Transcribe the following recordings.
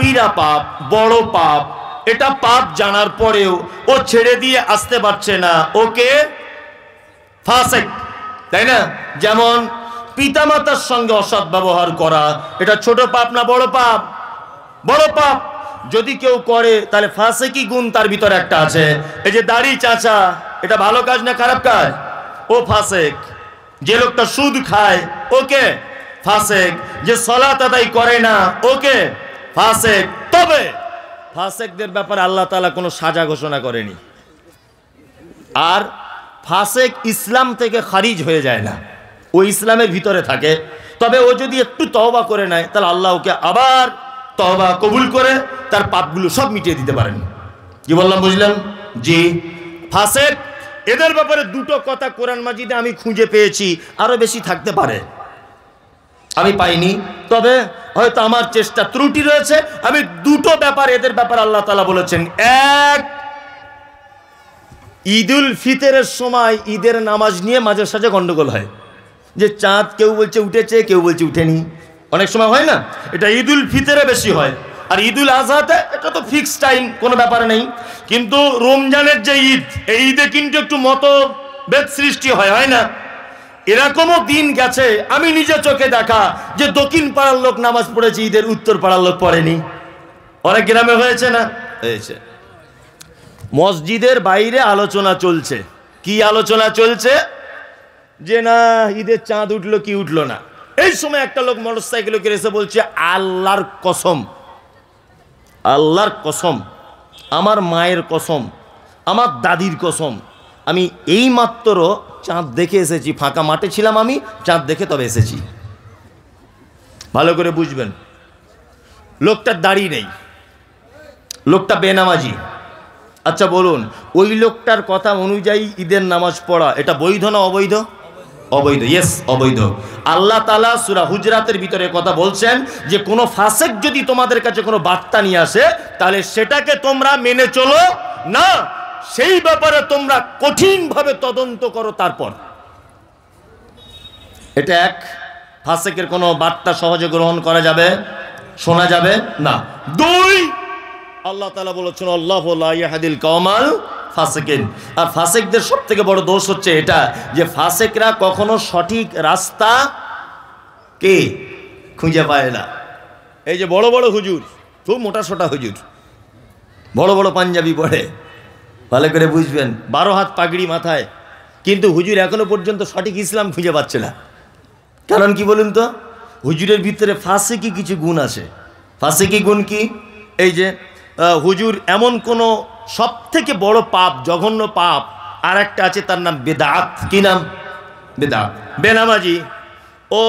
কাবিরা পাপ, বড় পাপ, এটা পাপ জানার পরেও ও ছেড়ে দিয়ে আসতে পারছে না, ওকে ফাসেক, তাই না? যেমন পিতামাতার সঙ্গে অসৎ ব্যবহার করা, এটা ছোট পাপ না বড় পাপ? বড় পাপ। যদি কেউ করে তাহলে ফাসেকি গুণ তার ভিতরে একটা আছে। এই যে দাড়ি চাচা, এটা ভালো কাজ না খারাপ কাজ? ও ফাসেক। যে লোকটা সুদ খায়, ওকে ফাসেক। যে সালাত আদায় করে না, ওকে ফাসেক। তবে ফাসেকদের ব্যাপারে আল্লাহ তাআলা কোনো সাজা ঘোষণা করেনি। আর ফাসেক ইসলাম থেকে খারিজ হয়ে যায় না, ও ইসলামের ভিতরে থাকে। তবে ও যদি একটু তওবা করে নেয় তাহলে আল্লাহ ওকে আবার তওবা কবুল করে তার পাপগুলো সব মিটিয়ে দিতে পারেন। কি বললাম বুঝলেন? জি। ফাসেক এদের ব্যাপারে দুটো কথা কোরআন মাজিদে আমি খুঁজে পেয়েছি, আরো বেশি থাকতে পারে, আমি পাইনি। তবে হয়তো আমার চেষ্টা ত্রুটি রয়েছে। আমি দুটো ব্যাপার এদের ব্যাপারে আল্লাহ তাআলা বলেছেন। এক, ঈদুল ফিতরের সময় ঈদের নামাজ নিয়ে মাঝে সাঝে গন্ডগোল হয়, যে চাঁদ কেউ বলছে উঠেছে, কেউ বলছে উঠেনি, অনেক সময় হয় না? এটা ঈদুল ফিতরে বেশি হয়। আর ঈদুল আজহাতে এটা তো ফিক্সড টাইম, কোনো ব্যাপার নেই। কিন্তু রমজানের যে ঈদ, এই ঈদে কিন্তু একটু মতভেদ সৃষ্টি হয়, হয় না? এরকমও দিন গেছে আমি নিজে চোখে দেখা, যে দক্ষিণ পাড়ার লোক নামাজ পড়েছে, ঈদের উত্তর পাড়ার লোক পড়েনি। অনেক গ্রামে হয়েছে না? হয়েছে। মসজিদের বাইরে আলোচনা চলছে। কি আলোচনা চলছে? যে না ঈদের চাঁদ উঠলো কি উঠলো না। এই সময় একটা লোক মোটরসাইকেলে করে এসে বলছে, আল্লাহর কসম, আল্লাহর কসম, আমার মায়ের কসম, আমার দাদির কসম, আমি এই মাত্র চাঁদ দেখে এসেছি, ফাঁকা মাঠে ছিলাম আমি, চাঁদ দেখে তবে এসেছি। ভালো করে বুঝবেন, লোকটার দাড়ি নেই, লোকটা বেনামাজি। আচ্ছা বলুন, ওই লোকটার কথা অনুযায়ী ঈদের নামাজ পড়া এটা বৈধ না অবৈধ? অবৈধ। ইয়েস, অবৈধ। আল্লাহ তাআলা সূরা হুজরাতের ভিতরে কথা বলছেন যে কোনো ফাসেক যদি তোমাদের কাছে কোনো বার্তা নিয়ে আসে তাহলে সেটাকে তোমরা মেনে চলো না, সেই ব্যাপারে তোমরা কঠিনভাবে তদন্ত করো। তারপর এটা এক, ফাসেকের কোনো বার্তা সহজে গ্রহণ করা যাবে, শোনা যাবে না। দুই, আল্লাহ তাআলা বলেছেন আল্লাহু লা ইয়াহদিল কওমাল ফাসিকিন। আর ফাসিকদের সবথেকে বড় দোষ হচ্ছে এটা, যে ফাসিকরা কখনো সঠিক রাস্তা কে খুঁজে পায় না। এই যে বড় বড় হুজুর, খুব মোটা সোটা হুজুর, বড় বড় পাঞ্জাবি পরে, ভালো করে বুঝবেন, 12 হাত পাগড়ি মাথায়, কিন্তু হুজুর এখনো পর্যন্ত সঠিক ইসলাম খুঁজে পাচ্ছে না। কারণ কি বলুন তো? হুজুরের ভিতরে ফাসিকি কিছু গুণ আছে। ফাসিকি গুণ কি? এই যে হুজুর এমন কোনো সব থেকে বড় পাপ, জঘন্য পাপ আর একটা আছে, তার নাম বেদাত। কি নাম? বেদাত। বেনামাজি ও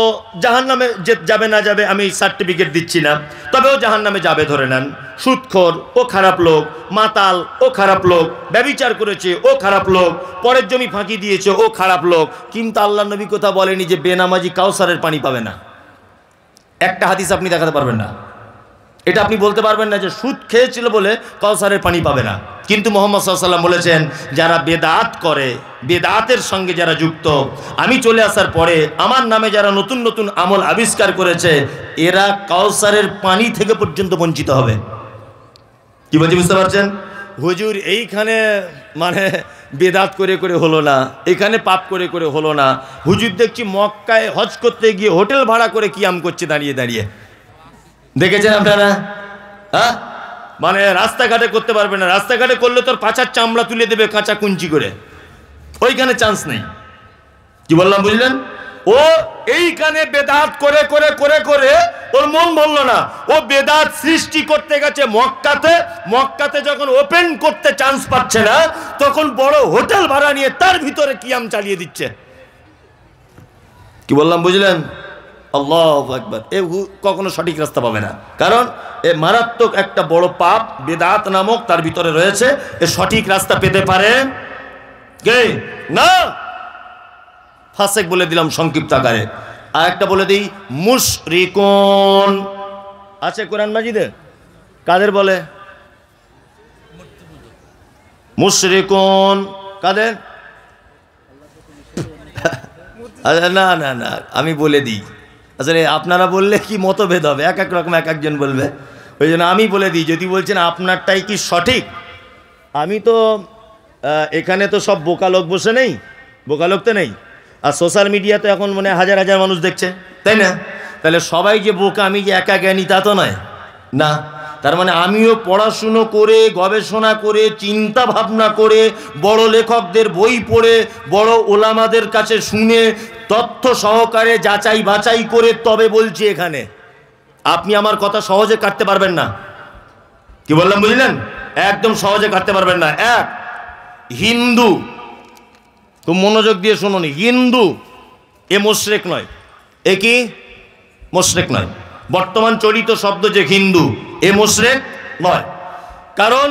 জাহান্নামে যাবে না যাবে আমি সার্টিফিকেট দিচ্ছি না, তবে ও জাহান্নামে যাবে ধরে নেন। সুদখোর, ও খারাপ লোক। মাতাল, ও খারাপ লোক। ব্যভিচার করেছে, ও খারাপ লোক। পরের জমি ফাঁকি দিয়েছে, ও খারাপ লোক। কিন্তু আল্লাহ নবী কথা বলেনি যে বেনামাজি কাউসারের পানি পাবে না। একটা হাদিস আপনি দেখাতে পারবেন না। এটা আপনি বলতে পারবেন না যে সুদ খেয়েছিল বলে কাউসারের পানি পাবে না। কিন্তু মুহাম্মদ সাল্লাল্লাহু আলাইহি ওয়াসাল্লাম বলেছেন, যারা বেদাত করে, বেদাতের সঙ্গে যারা যুক্ত, আমি চলে আসার পরে আমার নামে যারা নতুন নতুন আমল আবিষ্কার করেছে, এরা কাউসারের পানি থেকে পর্যন্ত বঞ্চিত হবে। কি বলছি বুঝতে পারছেন? হুজুর এইখানে মানে বেদাত করে করে হলো না, এখানে পাপ করে করে হলো না। হুজুর দেখছি মক্কায় হজ করতে গিয়ে হোটেল ভাড়া করে কিয়াম করছে দাঁড়িয়ে দাঁড়িয়ে। দেখেছেন আপনারা? হ্যাঁ, মানে রাস্তাঘাটে করতে পারবে না, রাস্তাঘাটে করলে তোর পাছার চামড়া তুলে দেবে কাঁচা কুঞ্চি করে, ওইখানে চান্স নেই। কি বললাম বুঝলেন? ও এইখানে বেদাত করে করে করে করে ওর মন বলল না, ও বেদাত সৃষ্টি করতে গেছে মক্কাতে। মক্কাতে যখন ওপেন করতে চান্স পাচ্ছে না, তখন বড় হোটেল ভাড়া নিয়ে তার ভিতরে কিয়াম চালিয়ে দিচ্ছে। কি বললাম বুঝলেন? আল্লাহু আকবার। এ কখনো সঠিক রাস্তা পাবে না, কারণ এ মারাত্মক একটা বড় পাপ বেদাত নামক তার ভিতরে রয়েছে। এ সঠিক রাস্তা পেতে পারে কে? না। ফাসেক বলে দিলাম সংক্ষিপ্ত আকারে। আর একটা বলে দিই, মুশরিকুন আছে কোরআন মাজিদে। কাদের বলে? মুশরিকুন কাদের? না না না, আমি বলে দিই। আসলে আপনারা বললে কি মতভেদ হবে, এক এক রকম এক একজন বলবে। ওই জন্য আমি বলে দিই, যদি বলছেন আপনারটাই কি সঠিক, আমি তো এখানে তো সব বোকা লোক বসে নেই, বোকা লোক তো নেই, আর সোশ্যাল মিডিয়াতে এখন মানে হাজার হাজার মানুষ দেখছে, তাই না? তাহলে সবাই যে বোকা, আমি যে একা জ্ঞানী তা তো নয় না। তার মানে আমিও পড়াশুনো করে, গবেষণা করে, চিন্তা ভাবনা করে, বড় লেখকদের বই পড়ে, বড় ওলামাদের কাছে শুনে, তথ্য সহকারে যাচাই বাছাই করে তবে বলছি এখানে। আপনি আমার কথা সহজে কাটতে পারবেন না। কি বললাম বুঝলেন? একদম সহজে কাটতে পারবেন না। এক, হিন্দু, খুব মনোযোগ দিয়ে শুনুন, হিন্দু এ মুশরিক নয়। এ কি? মুশরিক নয়। বর্তমান চলিত শব্দ যে হিন্দু, এ মুশরিক নয়। কারণ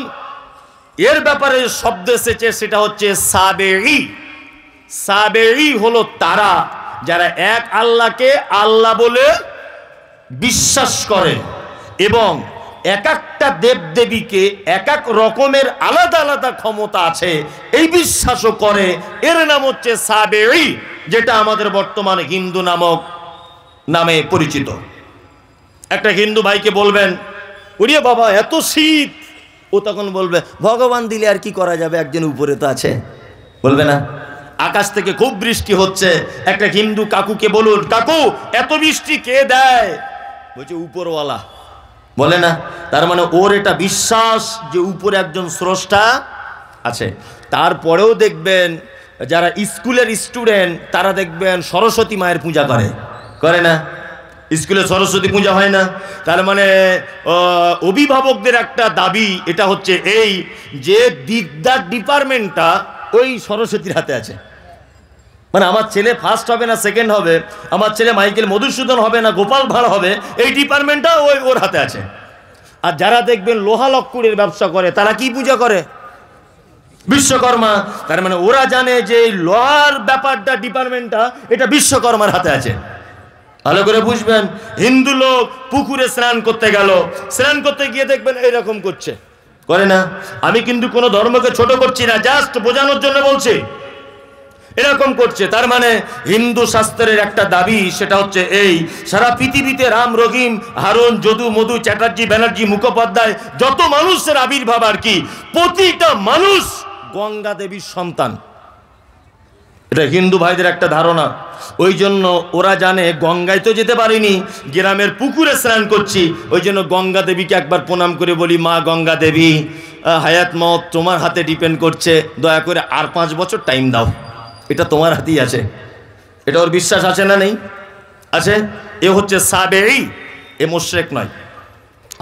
এর ব্যাপারে শব্দ এসেছে, সেটা হচ্ছে সাবেঈ। সাবেঈ হলো তারা যারা এক আল্লাহকে আল্লাহ বলে বিশ্বাস করে এবং এক একটা দেবদেবীকে এক এক রকমের আলাদা আলাদা ক্ষমতা আছে এই বিশ্বাসও করে। এর নাম হচ্ছে সাবেঈ, যেটা আমাদের বর্তমানে হিন্দু নামে পরিচিত। একটা হিন্দু ভাইকে বলবেন, ওরে বাবা এত শীত, ও তখন বলবে ভগবান দিলে আর কি করা যাবে, একজন উপরে তো আছে, বলবে না? আকাশ থেকে খুব বৃষ্টি হচ্ছে, একটা হিন্দু কাকুকে বলুন, কাকু এত বৃষ্টি কে দেয়? বলছে উপরওয়ালা, বলে না? তার মানে ওর এটা বিশ্বাস যে উপরে একজন স্রষ্টা আছে। তারপরেও দেখবেন যারা স্কুলের স্টুডেন্ট, তারা দেখবেন সরস্বতী মায়ের পূজা করে না? স্কুলে সরস্বতী পূজা হয় না? তার মানে অভিভাবকদের একটা দাবি এটা হচ্ছে এই যে বিদ্যার ডিপার্টমেন্টটা ওই সরস্বতীর হাতে আছে। মানে আমার ছেলে ফার্স্ট হবে না সেকেন্ড হবে, আমার ছেলে মাইকেল মধুসূদন হবে না গোপাল ভাঁড় হবে, এই ডিপার্টমেন্টটা ওর হাতে আছে। আর যারা দেখবেন লোহা লক্কুরের ব্যবসা করে, তারা কি পূজা করে? বিশ্বকর্মা। তার মানে ওরা জানে যে এই লোহার ব্যাপারটা, ডিপার্টমেন্টটা এটা বিশ্বকর্মার হাতে আছে। ভালো করে বুঝবেন। হিন্দু লোক পুকুরে স্নান করতে গেল, স্নান করতে গিয়ে দেখবেন এইরকম করছে, করে না? আমি কিন্তু কোনো ধর্মকে ছোট করছি না, জাস্ট বোঝানোর জন্য বলছি, এরকম করছে। তার মানে হিন্দু শাস্ত্রের একটা দাবি, সেটা হচ্ছে এই, সারা পৃথিবীতে রাম, রহিম, হারুন, যদু, মধু, চ্যাটার্জি, ব্যানার্জি, মুখোপাধ্যায় যত মানুষের আবির্ভাব আর কি, প্রতিটা মানুষ গঙ্গা দেবীর সন্তান। এটা হিন্দু ভাইদের একটা ধারণা। ওই জন্য ওরা জানে গঙ্গায় তো যেতে পারিনি, গ্রামের পুকুরে স্নান করছি, ওই জন্য গঙ্গা দেবীকে একবার প্রণাম করে বলি, মা গঙ্গা দেবী, হায়াত মত তোমার হাতে ডিপেন্ড করছে, দয়া করে আর 5 বছর টাইম দাও, এটা তোমার হাতেই আছে। এটা ওর বিশ্বাস আছে না নেই? আছে। এ হচ্ছে সাবেঈ, এ মুশরিক নয়।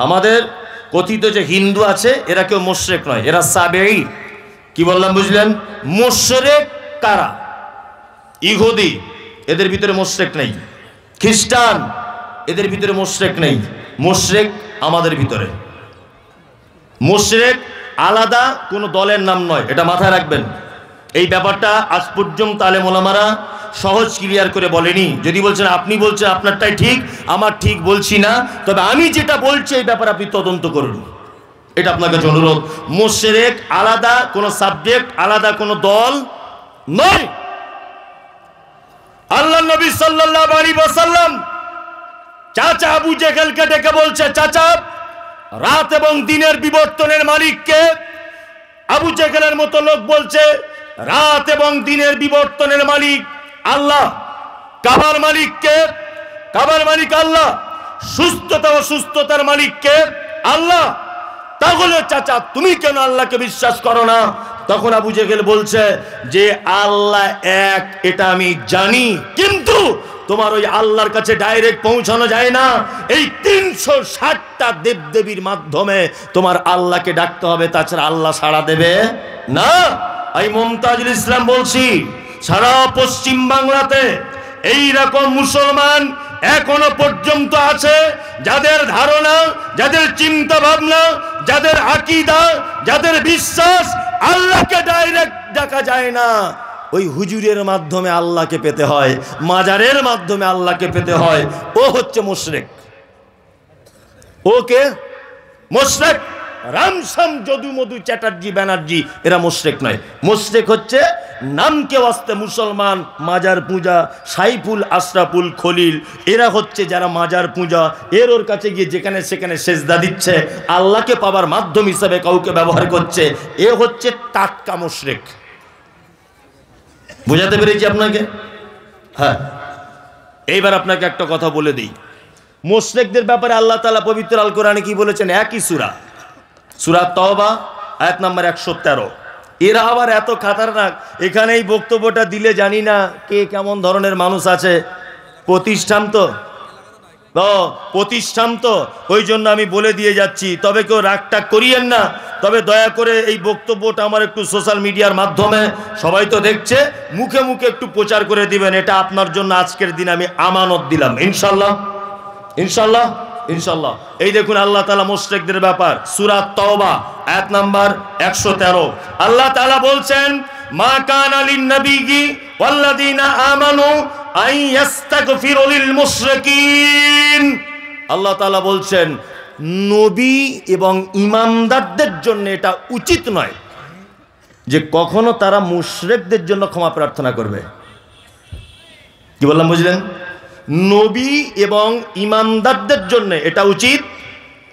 আমাদের কথিত যে হিন্দু আছে এরা কেউ মুশরিক নয়, এরা সাবেঈ। কি বললাম বুঝলেন? মুশরিক কারা? ইহুদি, এদের ভিতরে মুশরিক নেই। খ্রিস্টান, এদের ভিতরে মুশরিক নেই। মুশরিক আমাদের ভিতরে। মুশরিক আলাদা কোনো দলের নাম নয়, এটা মাথায় রাখবেন। এই ব্যাপারটা আজ পর্যন্ত আলেম ওলামারা সহজ ক্লিয়ার করে বলেনি। যদি বলছেন আপনি বলছেন আপনারটাই ঠিক, আমার ঠিক বলছি না, তবে আমি যেটা বলছি এই ব্যাপারে আপনি তদন্ত করুন, এটা আপনার কাছে অনুরোধ। মুশরিক আলাদা কোনো সাবজেক্ট, আলাদা কোনো দল নয়। আল্লাহ নবী সাল্লাল্লাহু আলাইহি ওয়াসাল্লাম চাচা আবু জেহেলকে ডেকে বলছে, চাচা রাত এবং দিনের বিবর্তনের মালিককে? আবু জেহেলের মতো লোক বলছে রাত এবং দিনের বিবর্তনের মালিক আল্লাহ। কাবার মালিককে? কাবার মালিক আল্লাহ। সুস্থতা ও সুস্থতার মালিককে? আল্লাহ। তাহলে চাচা তুমি কেন আল্লাহকে বিশ্বাস করো না? তখন আবু জেহেল বলছে যে আল্লাহ এক, এটা আমি জানি, কিন্তু তোমার ওই আল্লাহর কাছে ডাইরেক্ট পৌঁছানো যায় না। এই 360টা দেবদেবীর মাধ্যমে তোমার আল্লাহকে ডাকতে হবে, তাছাড়া আল্লাহ সাড়া দেবে না। আমি মুমতাজুল ইসলাম বলছি, সারা পশ্চিম বাংলাতে এই রকম মুসলমান এখনো পর্যন্ত আছে যাদের ধারণা, যাদের চিন্তা ভাবনা, যাদের আকীদা, যাদের বিশ্বাস আল্লাহকে ডাইরেক্ট ডাকা যায় না, ওই হুজুরের মাধ্যমে আল্লাহকে পেতে হয়, মাজারের মাধ্যমে আল্লাহকে পেতে হয়। ও হচ্ছে মুশরিক। ওকে মুশরিক। রামশ্যাম যদু মধু চ্যাটার্জি ব্যানার্জি এরা মুশরিক নয়। মুশরিক হচ্ছে নামকে ওয়াস্তে মুসলমান, মাজার পূজা, সাইফুল আশরাফুল খলিল এরা হচ্ছে যারা মাজার পূজা, ওর কাছে গিয়ে যেখানে সেখানে সেজদা দিচ্ছে, আল্লাহকে পাবার মাধ্যম হিসাবে কাউকে ব্যবহার করছে, এ হচ্ছে টাটকা মুশরিক। বুঝাতে পেরেছি আপনাকে? হ্যাঁ, এইবার আপনাকে একটা কথা বলে দিই। মুশরিকদের ব্যাপারে আল্লাহ তাআলা পবিত্র আল কোরআনে কি বলেছেন? একই সূরা, সূরা তওবা আয়াত নাম্বার 113। এরা আবার এত খাতারনাক, এখানে এই বক্তব্যটা দিলে জানি না কে কেমন ধরনের মানুষ আছে। প্রতিষ্ঠান তো প্রতিষ্ঠান তো ওই জন্য আমি বলে দিয়ে যাচ্ছি, তবে কেউ রাগটাগ করিয়েন না। তবে দয়া করে এই বক্তব্যটা আমার একটু সোশ্যাল মিডিয়ার মাধ্যমে, সবাই তো দেখছে, মুখে মুখে একটু প্রচার করে দিবেন। এটা আপনার জন্য আজকের দিন আমি আমানত দিলাম, ইনশাল্লাহ ইনশাল্লাহ ইনশাল্লাহ। এই দেখুন আল্লাহ তাআলা মুশরিকদের ব্যাপার, সূরা তওবা আয়াত নাম্বার 113। আল্লাহ তাআলা বলছেন, মা কানা লিন নাবিয়্যি ওয়াল্লাযীনা আমানু আন ইস্তাগফিরু লিল মুশরিকিন। আল্লাহ তাআলা বলছেন নবী এবং ঈমানদারদের জন্য এটা উচিত নয় যে কখনো তারা মুশরিকদের জন্য ক্ষমা প্রার্থনা করবে। কি বললাম বুঝলেন? নবী এবং ঈমানদারদের জন্য এটা উচিত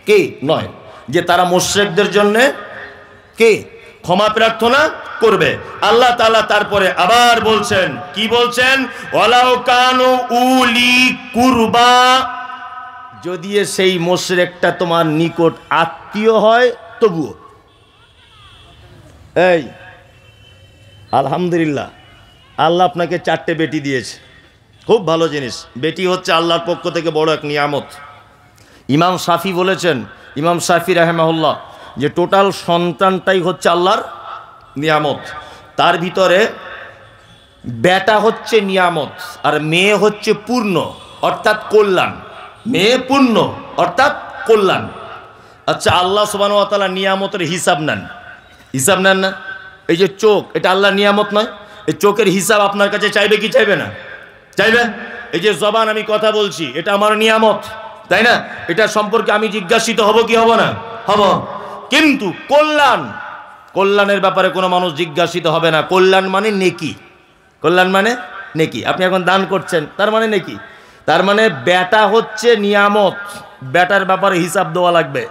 কি নয় যে তারা মুশরিকদের জন্য কি ক্ষমা প্রার্থনা করবে। আল্লাহ তাআলা তারপরে আবার বলছেন, কি বলছেন? ওয়ালাউ কানু উলি কুরবা, যদি সেই মুশরিকটা তোমার নিকট আত্মীয় হয় তবুও। এই আলহামদুলিল্লাহ, আল্লাহ আপনাকে 4টে বেটি দিয়েছে, খুব ভালো জিনিস। বেটি হচ্ছে আল্লাহর পক্ষ থেকে বড় এক নিয়ামত। ইমাম শাফি বলেছেন, ইমাম শাফি রাহিমাহুল্লাহ, যে টোটাল সন্তানটাই হচ্ছে আল্লাহর নিয়ামত। তার ভিতরে বেটা হচ্ছে নিয়ামত আর মেয়ে হচ্ছে পূর্ণ অর্থাৎ কল্যাণ। মেয়ে পূর্ণ অর্থাৎ কল্যাণ। আচ্ছা, আল্লাহ সুবহানাহু ওয়া তাআলা নিয়ামতের হিসাব নেন, হিসাব নেন না? এই যে চোখ, এটা আল্লাহর নিয়ামত নয়? এই চোখের হিসাব আপনার কাছে চাইবে কি চাইবে না? চাইবে। এই যে জবান, আমি কথা বলছি, এটা আমার নিয়ামত, তাই না? এটা সম্পর্কে আমি জিজ্ঞাসিত হব কি হব না? হব। কিন্তু কল্যাণ, কল্যাণের ব্যাপারে কোনো মানুষ জিজ্ঞাসিত হবে না। কল্যাণ মানে নেকি, কল্যাণ মানে নেকি। আপনি এখন দান করছেন, তার মানে নেকি। তার মানে বেটা হচ্ছে নিয়ামত, বেটার ব্যাপারে হিসাব দেওয়া লাগবে।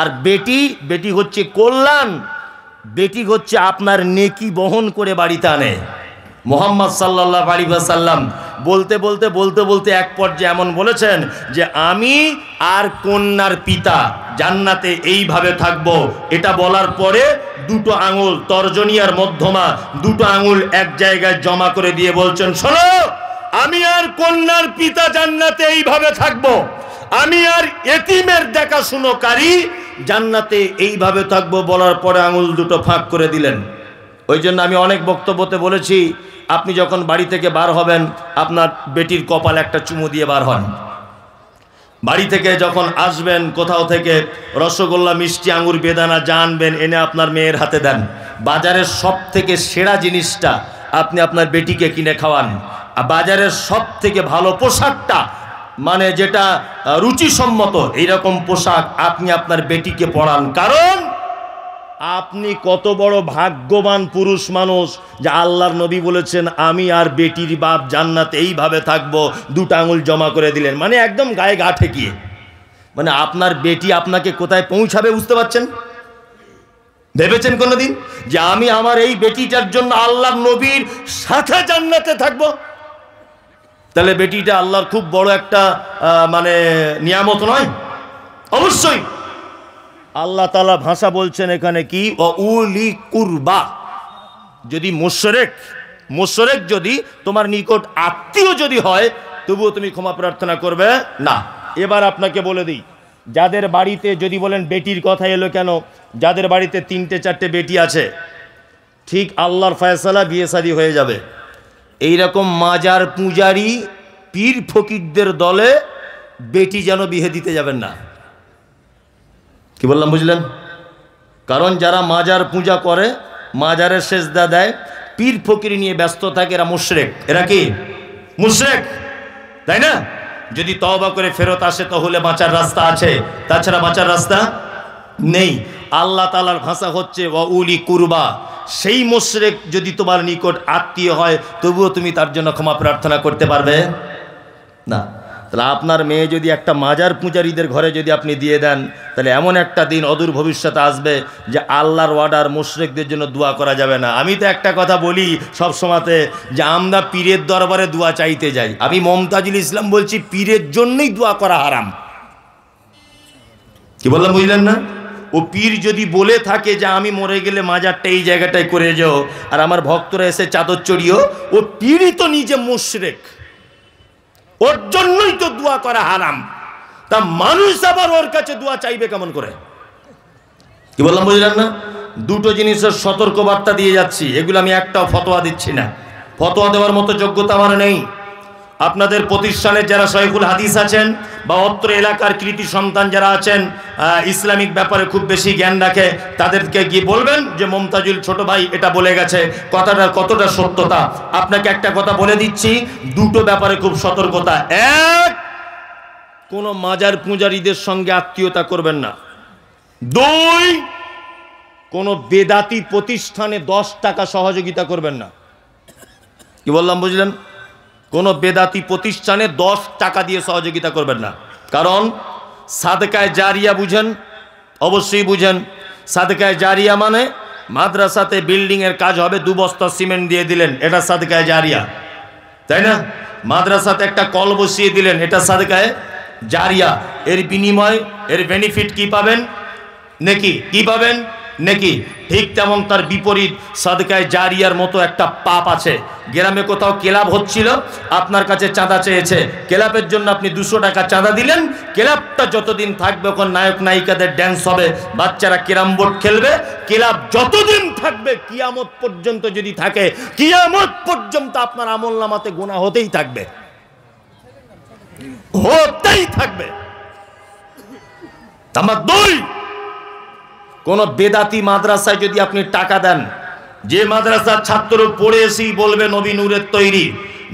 আর বেটি, বেটি হচ্ছে কল্যাণ, বেটি হচ্ছে আপনার নেকি বহন করে বাড়িতে আনে। মুহাম্মদ সাল্লাল্লাহু আলাইহি ওয়াসাল্লাম বলতে বলতে বলতে বলতে এক পর্যায়ে এমন বলেছেন যে আমি আর কন্যার পিতা জান্নাতে এইভাবে থাকব। এটা বলার পরে দুটো আঙুল, তর্জনী আর মধ্যমা, দুটো আঙুল এক জায়গায় জমা করে দিয়ে বলছেন, শোনো, আমি আর কন্যার পিতা জান্নাতে এইভাবে থাকব, আমি আর এতিমের দেখাশুনোকারী জান্নাতে এইভাবে থাকব। বলার পরে আঙুল দুটো ফাঁক করে দিলেন। ওই জন্য আমি অনেক বক্তব্যতে বলেছি, আপনি যখন বাড়ি থেকে বার হবেন আপনার বেটির কপালে একটা চুমু দিয়ে বার হন। বাড়ি থেকে যখন আসবেন কোথাও থেকে রসগোল্লা, মিষ্টি, আঙুর, বেদানা যা আনবেন এনে আপনার মেয়ের হাতে দেন। বাজারের সব থেকে সেরা জিনিসটা আপনি আপনার বেটিকে কিনে খাওয়ান। বাজারের সব থেকে ভালো পোশাকটা, মানে যেটা রুচিসম্মত, এইরকম পোশাক আপনি আপনার বেটিকে পরান। কারণ আপনি কত বড় ভাগ্যবান পুরুষ মানুষ যে আল্লাহর নবী বলেছেন আমি আর বেটির বাপ জান্নাতে এইভাবে থাকবো, দুটো আঙুল জমা করে দিলেন, মানে একদম গায়ে গা ঠেকিয়ে। মানে আপনার বেটি আপনাকে কোথায় পৌঁছাবে বুঝতে পারছেন? ভেবেছেন কোনোদিন যে আমি আমার এই বেটিটার জন্য আল্লাহর নবীর সাথে জান্নাতে থাকবো? তাহলে বেটিটা আল্লাহর খুব বড় একটা মানে নিয়ামত নয়? অবশ্যই। আল্লাহ তাআলা ভাষা বলছেন এখানে কি, উলি কুরবা, যদি মুশরিক যদি তোমার নিকট আত্মীয় যদি হয় তবুও তুমি ক্ষমা প্রার্থনা করবে না। এবার আপনাকে বলে দিই, যাদের বাড়িতে, যদি বলেন বেটির কথা এলো কেন, যাদের বাড়িতে 3-4টে বেটি আছে, ঠিক আল্লাহর ফয়সালা বিয়ে শাদী হয়ে যাবে। এইরকম মাজার পূজারি পীর ফকিরদের দলে বেটি যেন বিয়ে দিতে যাবেন না। কি বললাম বুঝলেন? কারণ যারা মাজার পূজা করে, মাজারের সেজদা দেয়, পীর ফকির নিয়ে ব্যস্ত থাকে, এরা মুশরিক। এরা কি মুশরিক, তাই না? যদি তওবা করে ফেরত আসে তাহলে বাঁচার রাস্তা আছে, তাছাড়া বাঁচার রাস্তা নেই। আল্লাহ তাআলার ভাষা হচ্ছে ওয়া উলি কুরবা, সেই মুশরিক যদি তোমার নিকট আত্মীয় হয় তবুও তুমি তার জন্য ক্ষমা প্রার্থনা করতে পারবে না। তাহলে আপনার মেয়ে যদি একটা মাজার পূজারীদের ঘরে যদি আপনি দিয়ে দেন, তাহলে এমন একটা দিন অদূর ভবিষ্যতে আসবে যে আল্লাহর ওয়ার্ডার মুশরিকদের জন্য দোয়া করা যাবে না। আমি তো একটা কথা বলি সব সময়তে যে আমরা পীরের দরবারে দোয়া চাইতে যাই। আমি মমতাজুল ইসলাম বলছি পীরের জন্যই দোয়া করা হারাম। কি বললাম বুঝলেন না? ও পীর যদি বলে থাকে যে আমি মরে গেলে মাজারটা এই জায়গাটায় করে যাও আর আমার ভক্তরা এসে চাদর চড়িও, ও পীরই তো নিজে মুশরিক, ওর জন্যই তো দোয়া করা হারাম। তা মানুষ আবার ওর কাছে দোয়া চাইবে কেমন করে? কি বললাম বুঝলেন না? দুটো জিনিসের সতর্ক বার্তা দিয়ে যাচ্ছি, এগুলো আমি একটাও ফতোয়া দিচ্ছি না, ফতোয়া দেওয়ার মতো যোগ্যতা আমার নেই। আপনাদের প্রতিষ্ঠানের যারা শয়খুল হাদিস আছেন বা অত্র এলাকার কৃতি সন্তান যারা আছেন, ইসলামিক ব্যাপারে খুব বেশি জ্ঞান রাখে, তাদেরকে গিয়ে বলবেন যে মমতাজুল ছোট ভাই এটা বলে গেছে, কথাটার কতটা সত্যতা। আপনাকে একটা কথা বলে দিচ্ছি, দুটো ব্যাপারে খুব সতর্কতা। এক, কোনো মাজার পূজারীদের সঙ্গে আত্মীয়তা করবেন না। দুই, কোনো বেদাতি প্রতিষ্ঠানে 10 টাকা সহযোগিতা করবেন না। কি বললাম বুঝলেন? কোনো বেদাতি প্রতিষ্ঠানে 10 টাকা দিয়ে সহযোগিতা করবেন না। কারণ সাদকায়ে জারিয়া বুঝেন, অবশ্যই বুঝেন। সাদকায়ে জারিয়া মানে মাদ্রাসাতে বিল্ডিংয়ের কাজ হবে, 2 বস্তা সিমেন্ট দিয়ে দিলেন, এটা সাদকায়ে জারিয়া, তাই না? মাদ্রাসাতে একটা কল বসিয়ে দিলেন, এটা সাদকায়ে জারিয়া। এর বিনিময়, এর বেনিফিট কি পাবেন? নেকি। কি পাবেন? নেকি। ঠিক তেমন তার বিপরীত সাদকায়ে জারিয়ার মতো একটা পাপ আছে। গ্রামে কোথাও ক্লাব হচ্ছিল, আপনার কাছে চাঁদা চেয়েছে, ক্লাবের জন্য আপনি 200 টাকা চাঁদা দিলেন। ক্লাবটা যতদিন থাকবে, ওখান নায়ক নায়িকাদের ড্যান্স হবে, বাচ্চারা ক্যারাম বোর্ড খেলবে, ক্লাব যতদিন থাকবে, কিয়ামত পর্যন্ত যদি থাকে, কিয়ামত পর্যন্ত আপনার আমলনামাতে গুনাহ হতেই থাকবে, হতেই থাকবে। আমার 2, কোন বেদাতি মাদ্রাসায় যদি আপনি টাকা দেন, যে মাদ্রাসার ছাত্র পড়ে এসেই বলবে নবী নূরের তৈরি,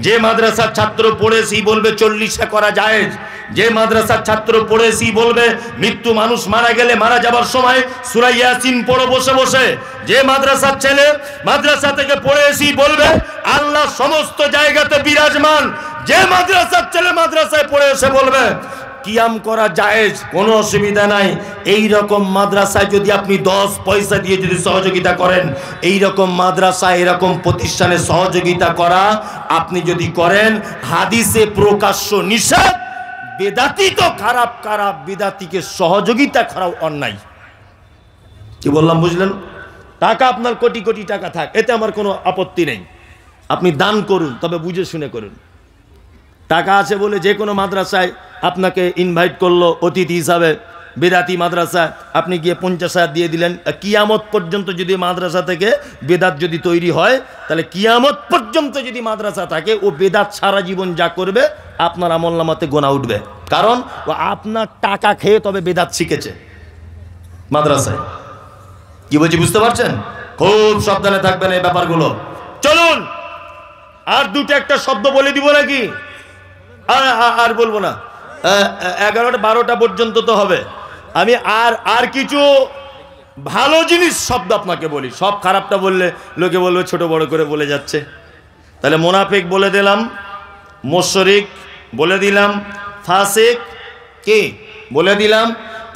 যে মাদ্রাসার ছাত্র পড়ে এসেই বলবে 40 করা জায়েজ, যে মাদ্রাসার ছাত্র পড়ে এসেই বলবে মৃত্যু, মানুষ মারা গেলে মারা যাবার সময় সূরা ইয়াসিন পড়ো বসে বসে, যে মাদ্রাসার ছেলে মাদ্রাসা থেকে পড়ে এসেই বলবে আল্লাহ সমস্ত জায়গাতে বিরাজমান, যে মাদ্রাসার ছেলে মাদ্রাসায় পড়ে এসে বলবে কিয়াম করা জায়েজ, কোনো অসুবিধা নাই, এই রকম মাদ্রাসায় যদি আপনি 10 পয়সা দিয়ে যদি সহযোগিতা করেন, এই রকম মাদ্রাসায় এরকম প্রতিষ্ঠানে সহযোগিতা করা আপনি যদি করেন, হাদিসে প্রকাশ্য নিষেধ। বেদাতি তো খারাপ, খারাপ বেদাতিকে সহযোগিতা করাও অন্যায়। কি বললাম বুঝলেন? টাকা আপনার কোটি কোটি টাকা থাক, এতে আমার কোনো আপত্তি নেই, আপনি দান করুন, তবে বুঝে শুনে করুন। টাকা আছে বলে যে কোনো মাদ্রাসায় আপনাকে ইনভাইট করলো অতিথি হিসাবে, বেদাতি মাদ্রাসা, আপনি গিয়ে 50,000 দিয়ে দিলেন, কিয়ামত পর্যন্ত যদি মাদ্রাসা থেকে বেদাত যদি তৈরি হয়, তাহলে কিয়ামত পর্যন্ত যদি মাদ্রাসা থাকে, ও বেদাত সারা জীবন যা করবে আপনার আমলনামাতে গোনা উঠবে। কারণ ও আপনার টাকা খেয়ে তবে বেদাত শিখেছে মাদ্রাসায়। কি বলছি বুঝতে পারছেন? খুব সাবধানে থাকবেন এই ব্যাপারগুলো। চলুন আর দুটো একটা শব্দ বলে দিব নাকি? আর বলবো না, 11টা 12টা পর্যন্ত তো হবে। আমি আর কিছু ভালো জিনিস শব্দ আপনাকে বলি, সব খারাপটা বললে লোকে বলবে ছোট বড় করে বলে যাচ্ছে। তাহলে মুনাফিক বলে দিলাম, মুশরিক বলে দিলাম, ফাসিক কি বলে দিলাম।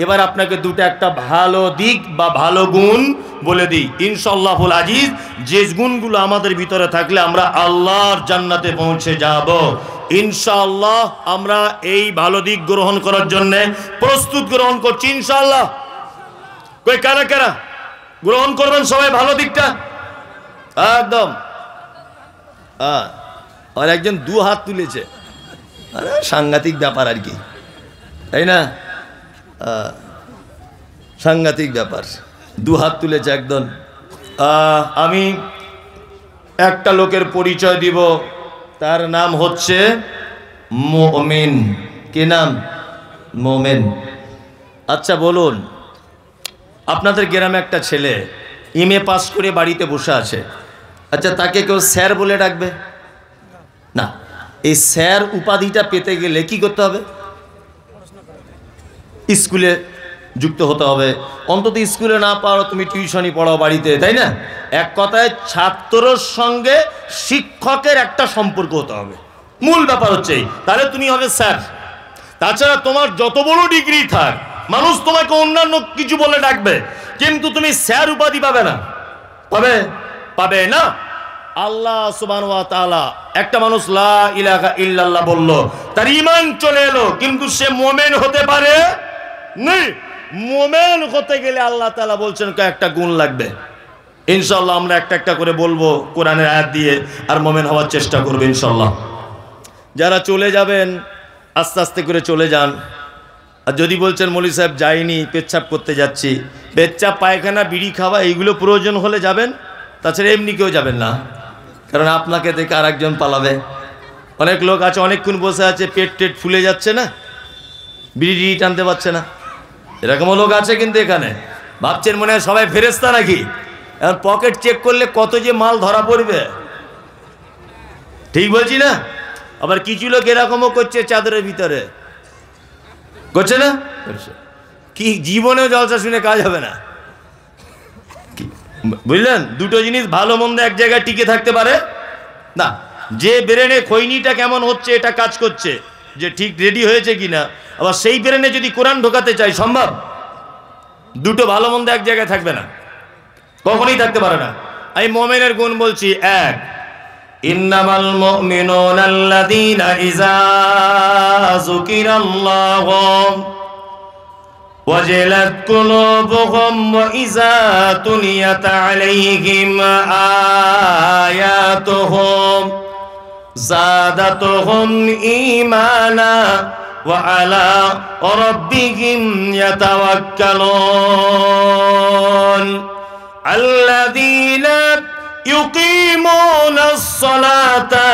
এবার আপনাকে দুটো একটা ভালো দিক বা ভালো গুণ বলে দিই ইনশাআল্লাহুল আজিজ, যে গুণগুলো আমাদের ভিতরে থাকলে আমরা আল্লাহর জান্নাতে পৌঁছে যাব ইনশাআল্লাহ। আমরা এই ভালো দিক গ্রহণ করার জন্য প্রস্তুত গ্রহণ করছি ইনশাআল্লাহ। কই কারা কারা গ্রহণ করবেন সবাই ভালো দিকটা? একদম। আর একজন 2 হাত তুলেছে, আরে সাংঘাতিক ব্যাপার আর কি, তাই না? সাংঘাতিক ব্যাপার, 2 হাত তুলেছে একদম। আমি একটা লোকের পরিচয় দিব, তার নাম হচ্ছে মুমিন। কি নাম? মুমিন। আচ্ছা বলুন, আপনাদের গ্রামে একটা ছেলে এমএ পাস করে বাড়িতে বসে আছে, আচ্ছা তাকে কেউ স্যার বলে ডাকবে না? এই স্যার উপাধিটা পেতে গেলে কি করতে হবে? স্কুলে যুক্ত হতে হবে। অন্তত স্কুলে না পারো তুমি টিউশনই পড়াও বাড়িতে, তাই না? এক কথায় ছাত্রর সঙ্গে শিক্ষকের একটা সম্পর্ক হতে হবে, মূল ব্যাপার হচ্ছে এই। তাহলে তুমি হবে স্যার। তাছাড়া তোমার যত বড় ডিগ্রি থাক, মানুষ তোমাকে অন্যান্য কিছু বলে ডাকবে, কিন্তু তুমি স্যার উপাধি পাবে না। পাবে না। আল্লাহ সুবহানাহু ওয়া তাআলা, একটা মানুষ লা ইলাহা ইল্লাল্লাহ বলল, তার ঈমান চলে এলো, কিন্তু সে মুমিন হতে পারে না। মুমিন হতে গেলে আল্লাহ তাআলা বলছেন কয়েকটা গুণ লাগবে। ইনশাআল্লাহ আমরা একটা একটা করে বলবো কোরআনের আয়াত দিয়ে, আর মুমিন হওয়ার চেষ্টা করব ইনশাআল্লাহ। যারা চলে যাবেন আস্তে আস্তে করে চলে যান। আর যদি বলছেন মৌলভী সাহেব যাইনি, পেচ্ছাপ করতে যাচ্ছি, পেচ্ছাপ পায়খানা বিড়ি খাওয়া এইগুলো প্রয়োজন হলে যাবেন, তাছাড়া এমনি কেউ যাবেন না, কারণ আপনাকে দেখে আর একজন পালাবে। অনেক লোক আছে অনেকক্ষণ বসে আছে, পেট টেট ফুলে যাচ্ছে না, বিড়ি টানতে পারছে না, এরকমও লোক আছে। কিন্তু এখানে ভাবছেন মনে হয় সবাই ফেরেশতা নাকি, এখন পকেট চেক করলে কত যে মাল ধরা পড়বে। ঠিক বলছি না? আবার কিছু লোক এরকমও করছে, চাদরের ভিতরে করছে না, কি জীবনেও জলসা শুনে কাজ হবে না, বুঝলেন? দুটো জিনিস ভালো মন্দ এক জায়গায় টিকে থাকতে পারে না। যে ব্রেনে খৈনিটা কেমন হচ্ছে এটা কাজ করছে, যে ঠিক রেডি হয়েছে কিনা, আবার সেই ব্রেনে যদি কোরআন ঢোকাতে চাই সম্ভব? দুটো ভালো মন্দ এক জায়গায় থাকবে না, কখনোই থাকতে পারে না। আমি মুমিনের গুণ বলছি, এক, ইন্নামাল মুমিনুনা আল্লাযীনা ইযা যুকিরাল্লাহু ওয়াজিলাত কুলুবুহুম ওয়া ইযা তুলিয়াত আলাইহিম আয়াতুহুম যাদাতুহুম ঈমানা ওয়া আলা রাব্বিহিম ইয়াতাওয়াক্কালুন আল্লাযীনা ইউকিমুনাস সালাতা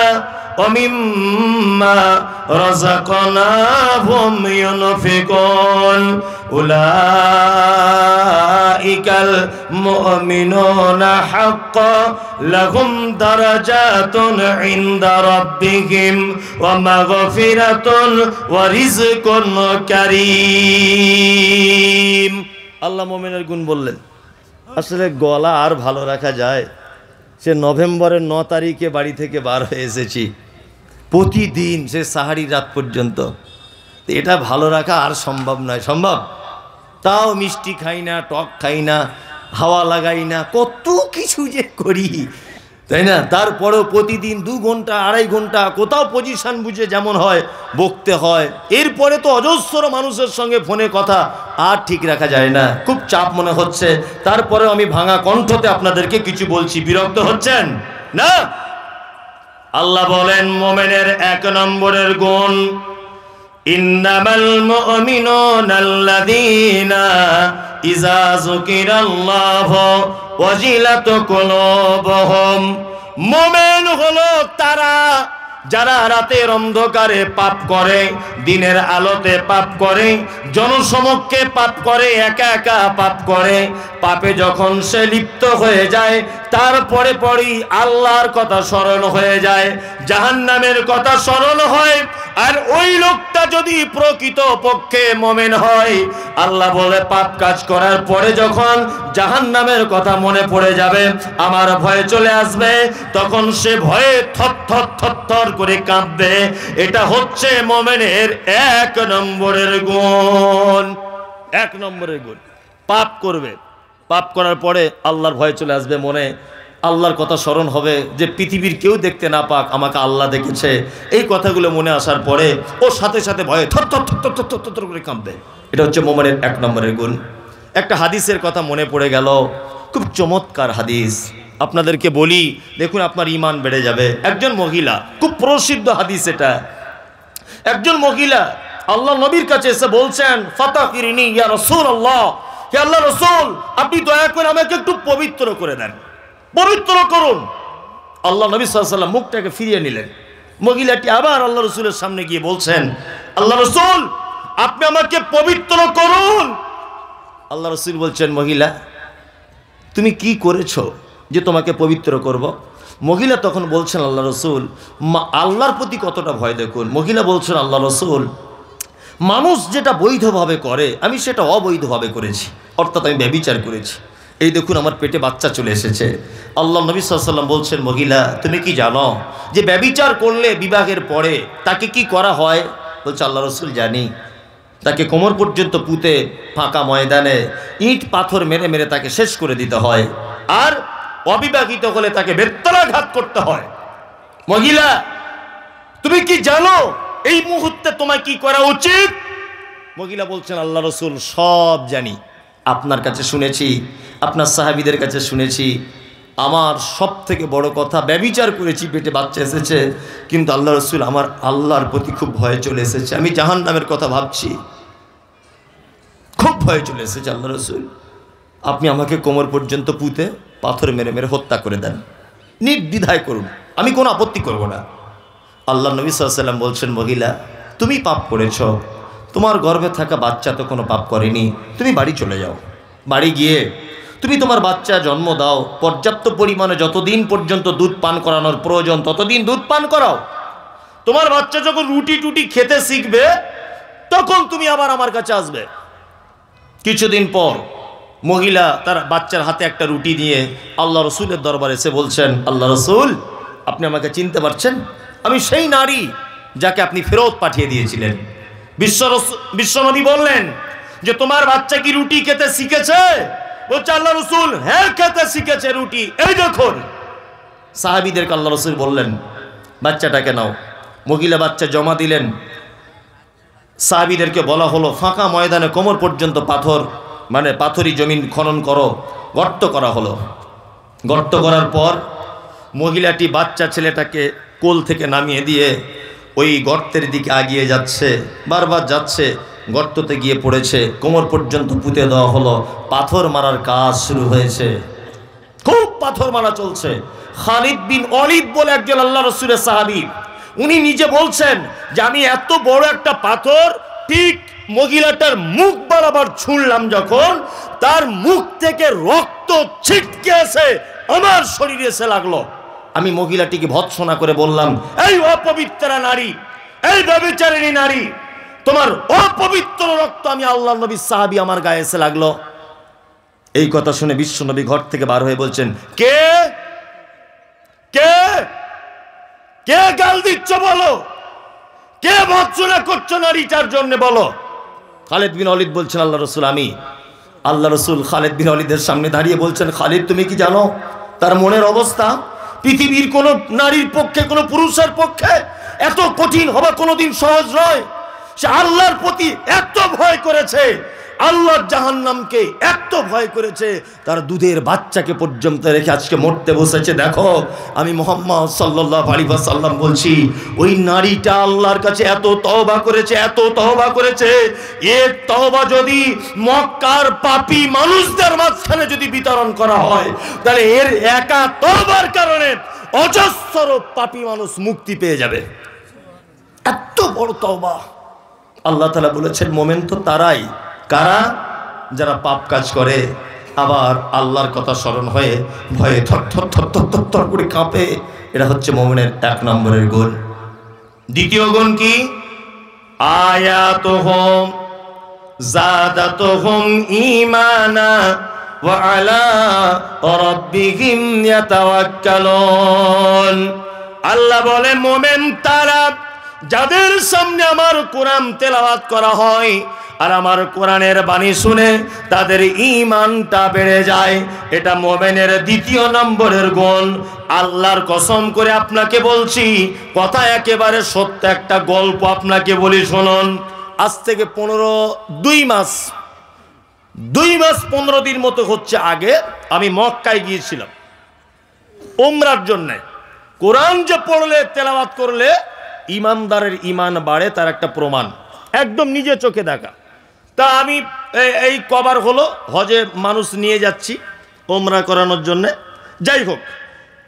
ওয়া মিম্মা রাযাকনাহুম ইউনফিকুন উলাইকাল মুমিনুনা হাক্কান লাহুম দারাজাতুন ইনদা রাব্বিহিম ওয়া মাগফিরাতুন ওয়া রিজকুন কারীম। আল্লাহ মুমিনের গুণ বললেন। আসলে গলা আর ভালো রাখা যায়? সে নভেম্বরের 9 তারিখে বাড়ি থেকে বার হয়ে এসেছি, প্রতিদিন সে সাহারি রাত পর্যন্ত, এটা ভালো রাখা আর সম্ভব নয়। সম্ভব? তাও মিষ্টি খাই না, টক খাই না, হাওয়া লাগাই না, কত কিছু যে করি, তাই না? তারপরেও প্রতিদিন 2 ঘন্টা 2.5 ঘন্টা কোথাও পজিশন বুঝে যেমন হয় বকতে হয়। এরপরে তো অজস্র মানুষের সঙ্গে ফোনে কথা, আর ঠিক রাখা যায় না, খুব চাপ মনে হচ্ছে। তারপরেও আমি ভাঙা কণ্ঠতে আপনাদেরকে কিছু বলছি, বিরক্ত হচ্ছেন না? আল্লাহ বলেন মুমিনের 1 নম্বরের গুণ, ইন্নামাল মুমিনুনা আল্লাযীনা ইযা যুকিরাল্লাহু ওয়াজিলাত কুলুবুহুম। মুমিন হলো তারা যারা রাতের অন্ধকারে পাপ করে, দিনের আলোতে পাপ করে, জনসমক্ষে পাপ করে, একা একা পাপ করে। পাপে যখন সে লিপ্ত হয়ে যায়, তারপরে পরই আল্লাহর কথা স্মরণ হয়ে যায়, জাহান্নামের কথা স্মরণ হয়। আর ওই লোকটা যদি প্রকৃত পক্ষে মুমিন হয়, আল্লাহ বলে পাপ কাজ করার পরে যখন জাহান্নামের কথা মনে পড়ে যাবে, আমার ভয় চলে আসবে, তখন সে ভয়ে থরথর করে কাঁপবে। এটা হচ্ছে মুমিনের 1 নম্বরের গুণ। 1 নম্বরের গুণ, পাপ করবে, পাপ করার পরে আল্লাহর ভয় চলে আসবে মনে, আল্লাহর কথা স্মরণ হবে যে পৃথিবীর কেউ দেখতে না পাক, আমাকে আল্লাহ দেখেছে। এই কথাগুলো মনে আসার পরে ও সাথে সাথে ভয়ে থর করে কাঁপবে। এটা হচ্ছে মুমিনের 1 নম্বরের গুণ। একটা হাদিসের কথা মনে পড়ে গেল, খুব চমৎকার হাদিস, আপনাদেরকে বলি, দেখুন আপনার ঈমান বেড়ে যাবে। একজন মহিলা, খুব প্রসিদ্ধ হাদিস এটা, একজন মহিলা আল্লাহ নবীর কাছে এসে বলছেন, ফাতাকিরিনি ইয়া রাসূলুল্লাহ, হে আল্লাহ রাসূল, আপনি দয়া করে আমাকে একটু পবিত্র করে দেন, পবিত্র করুন। আল্লাহ নবী সাল্লাল্লাহু আলাইহি ওয়াসাল্লাম মুখটাকে ফিরিয়ে নিলেন। মহিলাটি আবার আল্লাহ রাসূলের সামনে গিয়ে বলছেন, আল্লাহ রাসূল, আপনি আমাকে পবিত্র করুন। আল্লাহ রাসূল বলছেন, মহিলা তুমি কি করেছো যে তোমাকে পবিত্র করব? মহিলা তখন বলছেন, আল্লাহ রাসূল, আল্লাহর প্রতি কতটা ভয় দেখুন। মহিলা বলছেন, আল্লাহ রাসূল, মানুষ যেটা বৈধভাবে করে আমি সেটা অবৈধভাবে করেছি, অর্থাৎ আমি ব্যভিচার করেছি। এই দেখুন আমার পেটে বাচ্চা চলে এসেছে। আল্লাহ নবী সাল্লাল্লাহু আলাইহি ওয়াসাল্লাম বলছেন, মহিলা তুমি কি জানো যে ব্যভিচার করলে বিবাহের পরে তাকে কি করা হয়? বলছে আল্লাহ রাসূল জানি। তাকে কোমর পর্যন্ত পুঁতে ফাঁকা ময়দানে ইট পাথর মেরে মেরে তাকে শেষ করে দিতে হয়, আর অবিবাহিত হলে তাকে বেত্তরাঘাত করতে হয়। মহিলা তুমি কি জানো এই মুহূর্তে তোমার কি করা উচিত? মহিলা বলছেন আল্লাহ রাসূল সব জানি, আপনার কাছে শুনেছি, আপনার সাহাবীদের কাছে শুনেছি। আমার সব থেকে বড় কথা, ব্যভিচার করেছি, পেটে বাচ্চা এসেছে, কিন্তু আল্লাহ রাসূল আমার আল্লাহর প্রতি খুব ভয় চলে এসেছে। আমি জাহান্নামের কথা ভাবছি, খুব ভয় চলে এসেছে। আল্লাহ রাসূল আপনি আমাকে কোমর পর্যন্ত পুঁতে পাথর মেরে মেরে হত্যা করে দেন, নির্দ্বিধায় করুন, আমি কোনো আপত্তি করব না। আল্লাহ নবী সাল্লাল্লাহু আলাইহি ওয়াসাল্লাম বলছেন, মহিলা তুমি পাপ করেছ, তোমার গর্ভে থাকা বাচ্চা তো কোনো পাপ করেনি, তুমি বাড়ি চলে যাও। বাড়ি গিয়ে তুমি তোমার বাচ্চা জন্ম দাও, পর্যাপ্ত পরিমাণে যতদিন পর্যন্ত দুধ পান করানোর প্রয়োজন ততদিন দুধ পান করাও। তোমার বাচ্চা যখন রুটি টুটি খেতে শিখবে তখন তুমি আবার আমার কাছে আসবে। কিছুদিন পর মহিলা তার বাচ্চার হাতে একটা রুটি দিয়ে আল্লাহ রসুলের দরবারে এসে বলছেন, আল্লাহ রসুল আপনি আমাকে চিনতে পারছেন? আমি সেই নারী যাকে আপনি ফেরত পাঠিয়ে দিয়েছিলেন। বিশ্বনবী বললেন যে তোমার বাচ্চা কি রুটি খেতে শিখেছে? বলছে আল্লাহ রসুল হ্যাঁ খেতে শিখেছে রুটি, এই দেখুন। সাহাবীদেরকে আল্লাহ রসুল বললেন বাচ্চাটাকে নাও। মহিলা বাচ্চা জমা দিলেন। সাহাবীদেরকে বলা হলো ফাঁকা ময়দানে কোমর পর্যন্ত পাথর, মানে পাথরি জমিন খনন করো, গর্ত করা হলো। গর্ত করার পর মহিলাটি বাচ্চা ছেলেটাকে কোল থেকে নামিয়ে দিয়ে ওই গর্তের দিকে এগিয়ে যাচ্ছে, বারবার যাচ্ছে, গর্ততে গিয়ে পড়েছে, কোমর পর্যন্ত পুঁতে দেওয়া হলো, পাথর মারার কাজ শুরু হয়েছে, খুব পাথর মারা চলছে। খালিদ বিন ওয়ালিদ বলে একজন আল্লাহ রাসূলের সাহাবী, উনি নিজে বলছেন যে আমি এত বড় একটা পাথর ঠিক মহিলাটার মুখ বরাবর ছুঁড়লাম, যখন তার মুখ থেকে রক্ত ছিটকে এসে আমার শরীরে এসে লাগলো। আমি মহিলাটিকে ভৎসনা করে বললাম, এই অপবিত্রা নারী, এই ব্যভিচারিণী নারী, তোমার অপবিত্র রক্ত আমি আল্লাহ নবীর সাহাবী আমার গায়ে এসে লাগলো। এই কথা শুনে বিশ্বনবী ঘর থেকে বার হয়ে বলছেন, কে কে কে গাল দিচ্ছ বলো, কে ভৎসনা করছো নারীটার জন্য বলো। খালিদ বিন ওয়ালিদ বলছেন আল্লাহ রসুল আমি। আল্লাহ রসুল খালিদ বিন ওয়ালিদের সামনে দাঁড়িয়ে বলছেন, খালিদ তুমি কি জানো তার মনের অবস্থা? পৃথিবীর কোন নারীর পক্ষে, কোন পুরুষের পক্ষে এত কঠিন হওয়া কোনোদিন সহজ নয়। সে আল্লাহর প্রতি এত ভয় করেছে, আল্লাহর জাহান্নামকে এত ভয় করেছে, তার দুধের বাচ্চাকে পর্যন্ত রেখে আজকে মরতে বসেছে। দেখো আমি মুহাম্মদ সাল্লাল্লাহু আলাইহি ওয়াসাল্লাম বলছি, ওই নারীটা আল্লাহর কাছে এত তওবা করেছে, এত তওবা করেছে, এর তওবা যদি মক্কার পাপী মানুষদের মাঝখানে যদি বিতরণ করা হয়, তাহলে এর একা তওবার কারণে অজস্র পাপী মানুষ মুক্তি পেয়ে যাবে। এত বড় তওবা। আল্লাহ তাআলা বলেছেন মোমেন তো তারাই, কারা? যারা পাপ কাজ করে আবার আল্লাহর কথা স্মরণ হয়ে ভয়ে থর থর থর থর থর থর করে কাঁপে। এটা হচ্ছে মুমিনের এক নম্বরের গুণ। দ্বিতীয় গুণ কি? আয়াতুহুম যাদাতুহুম ঈমানা ওয়া আলা রাব্বিহিম ইয়াতাওয়াক্কালুন। আল্লাহ বলে মুমিন তারা যাদের সামনে আমার কোরআন তেলাওয়াত করা হয় আর আমার কোরআনের বাণী শুনে তাদের ঈমানটা বেড়ে যায়, এটা মুমিনের দ্বিতীয় নম্বরের গুণ। আল্লাহর কসম করে আপনাকে বলছি, কথা একেবারে সত্য, একটা গল্প আপনাকে বলি শুনুন। আজ থেকে 2 মাস 15 দিন মতো হচ্ছে আগে আমি মক্কায় গিয়েছিলাম উমরার জন্য। কোরআন যে পড়লে তেলাওয়াত করলে ইমানদারের ঈমান বাড়ে, তার একটা প্রমাণ একদম নিজে চোখে দেখা। তা আমি এই কবার হলো হজে মানুষ নিয়ে যাচ্ছি ওমরা করানোর জন্যে, যাই হোক,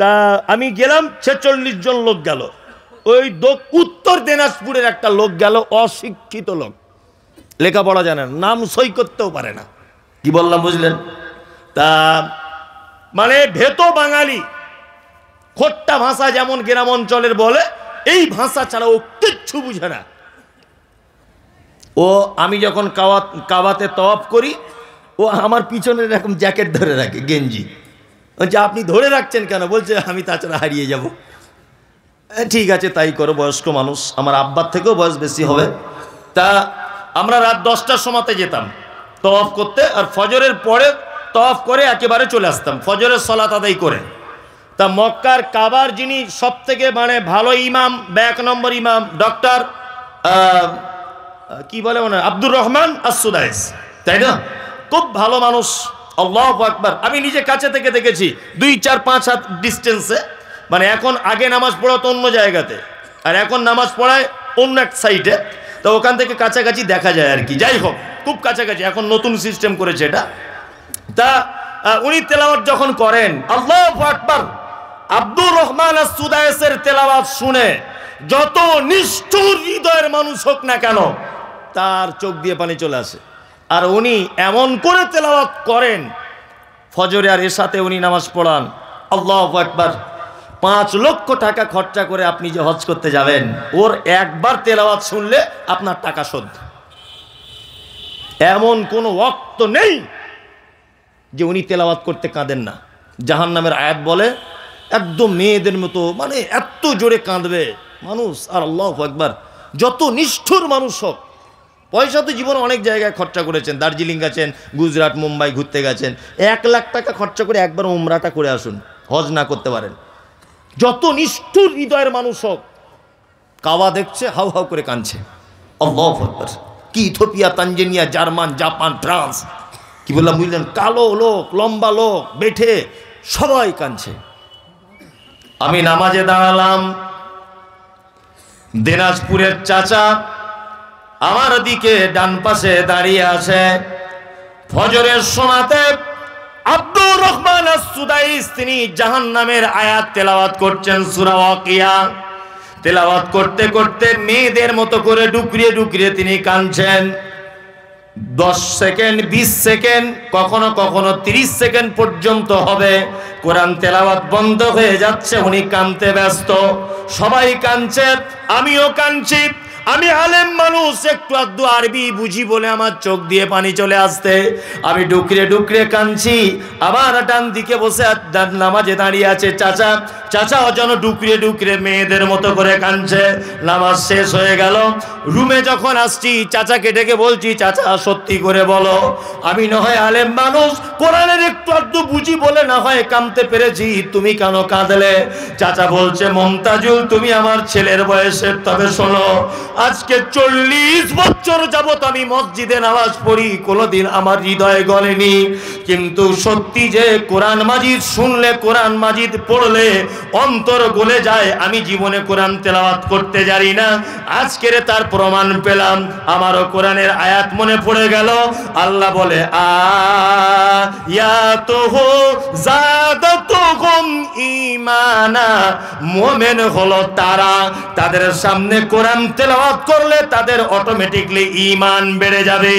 তা আমি গেলাম, 46 জন লোক গেল। ওই উত্তর দিনাজপুরের একটা লোক গেল, অশিক্ষিত লোক, লেখাপড়া জানে না, নাম সই করতেও পারে না। কি বললাম বুঝলেন? তা মানে ভেতো বাঙালি, খোট্টা ভাষা যেমন গ্রাম অঞ্চলের বলে, এই ভাষা ছাড়া ও কিচ্ছু বুঝে না। ও আমি যখন কাবাতে তওয়াফ করি, ও আমার পিছনে এরকম জ্যাকেট ধরে রাখে, গেঞ্জি। বলছে আপনি ধরে রাখছেন কেন? বলছে আমি তাছাড়া হারিয়ে যাব। ঠিক আছে তাই করো, বয়স্ক মানুষ, আমার আব্বার থেকেও বয়স বেশি হবে। তা আমরা রাত 10টার সময়তে যেতাম তওয়াফ করতে, আর ফজরের পরে তওয়াফ করে একেবারে চলে আসতাম ফজরের সালাত আদায় করে। তা মক্কার কাবার যিনি সব থেকে মানে ভালো ইমাম বা 1 নম্বর ইমাম, ডক্টর কি বলে মনে আব্দুর রহমান আস-সুদাইস, তাই না? খুব ভালো মানুষ, আল্লাহু আকবার। আমি নিজে কাছে থেকে দেখেছি, 2-4-5 হাত ডিস্টেন্সে। মানে এখন আগে নামাজ পড়াতো অন্য জায়গাতে, আর এখন নামাজ পড়ায় অন্য এক সাইডে। তো ওখান থেকে কাছাকাছি দেখা যায় আর কি। যাই হোক, খুব কাছাকাছি, এখন নতুন সিস্টেম করেছে এটা। তা উনি তেলাওয়াত যখন করেন, আল্লাহু আকবার, আব্দুর রহমান আস-সুদাইসের তেলাওয়াত শুনে যত নিষ্ঠুর হৃদয়ের মানুষ হোক না কেন, তার চোখ দিয়ে পানি চলে আসে। আর উনি এমন করে তেলাওয়াত করেন, ফজরে আর এশাতে উনি নামাজ পড়ান। আল্লাহু আকবার। 5 লক্ষ টাকা খরচা করে আপনি যে হজ করতে যাবেন, ওর একবার তেলাওয়াত শুনলে আপনার টাকা শোধ। এমন কোনো ওয়াক্ত নেই যে উনি তেলাওয়াত করতে কাঁদেন না। জাহান্নামের আয়াত বলে একদম মেয়েদের মতো, মানে এত জোরে কাঁদবে মানুষ। আর আল্লাহু আকবার, যত নিষ্ঠুর মানুষ হোক, পয়সা তো জীবনে অনেক জায়গায় খরচা করেছেন, দার্জিলিং গেছেন, গুজরাট, মুম্বাই ঘুরতে গেছেন, 1 লাখ টাকা খরচা করে একবার উমরাটা করে আসুন, হজ না করতে পারেন। যত নিষ্ঠুর হৃদয়ের মানুষ হোক, কাবা দেখছে হাউ হাউ করে কাঁদছে। আল্লাহু আকবার। কি Ethiopia, Tanzania, German, Japan, France, কি বললাম বুঝলেন, কালো লোক, লম্বা লোক, বেঠে, সবাই কাঁদছে। আমি নামাজে দাঁড়ালাম, দিনাজপুরের চাচা আমার দিকে ডান পাশে দাঁড়িয়ে আছে। ফজরের সময়তে আব্দুর রহমান আস-সুদাইস তিনি জাহান্নামের আয়াত তেলাওয়াত করছেন, সূরা ওয়াকিয়া তেলাওয়াত করতে করতে মেয়েদের মতো করে ডুকরিয়ে ডুকরিয়ে তিনি কাঁদছেন। 10 সেকেন্ড, 20 সেকেন্ড, কখনো কখনো 30 সেকেন্ড পর্যন্ত হবে। কোরআন তেলাওয়াত বন্ধ হয়ে যাচ্ছে, উনি কাঁদতে ব্যস্ত, সবাই কাঁদছে, আমিও কাঁদছি। আমি আলেম মানুষ, একটু আধটু আরবি বুঝি বলে আমার চোখ দিয়ে পানি চলে আসতে আমি ডুকরে ডুকরে কাঁদছি। আবার ডান দিকে বসে নামাজে দাঁড়িয়ে আছে চাচা, চাচা যেন ডুকরে ডুকরে মেয়েদের মতো করে কাঁদছে। নামাজ শেষ হয়ে গেল, রুমে যখন আসছি চাচাকে ডেকে বলছি, চাচা সত্যি করে বলো, আমি না হয় আলেম মানুষ, কোরআনের একটু আধটু বুঝি বলে না হয় কাঁদতে পেরেছি, তুমি কেন কাঁদলে? চাচা বলছে, মমতাজুল তুমি আমার ছেলের বয়সের, তবে শোনো, আজকে 40 বছর যাবত আমি মসজিদে নামাজ পড়ি, কোনোদিন আমার হৃদয় গলেনি, কিন্তু সত্যি যে কোরআন মাজিদ শুনলে, কোরআন মাজিদ পড়লে অন্তর গলে যায়। আমি জীবনে কোরআন তেলাওয়াত করতে জানি না, আজকের তার প্রমাণ পেলাম। আমারও কোরআনের আয়াত মনে পড়ে গেল। আল্লাহ বলে, আয়াতুহু যাদাতুহুম ঈমানা, মুমিন হলো তারা, তাদের সামনে কোরআন তেলাওয়াত করলে তাদের অটোমেটিকলি ঈমান বেড়ে যাবে।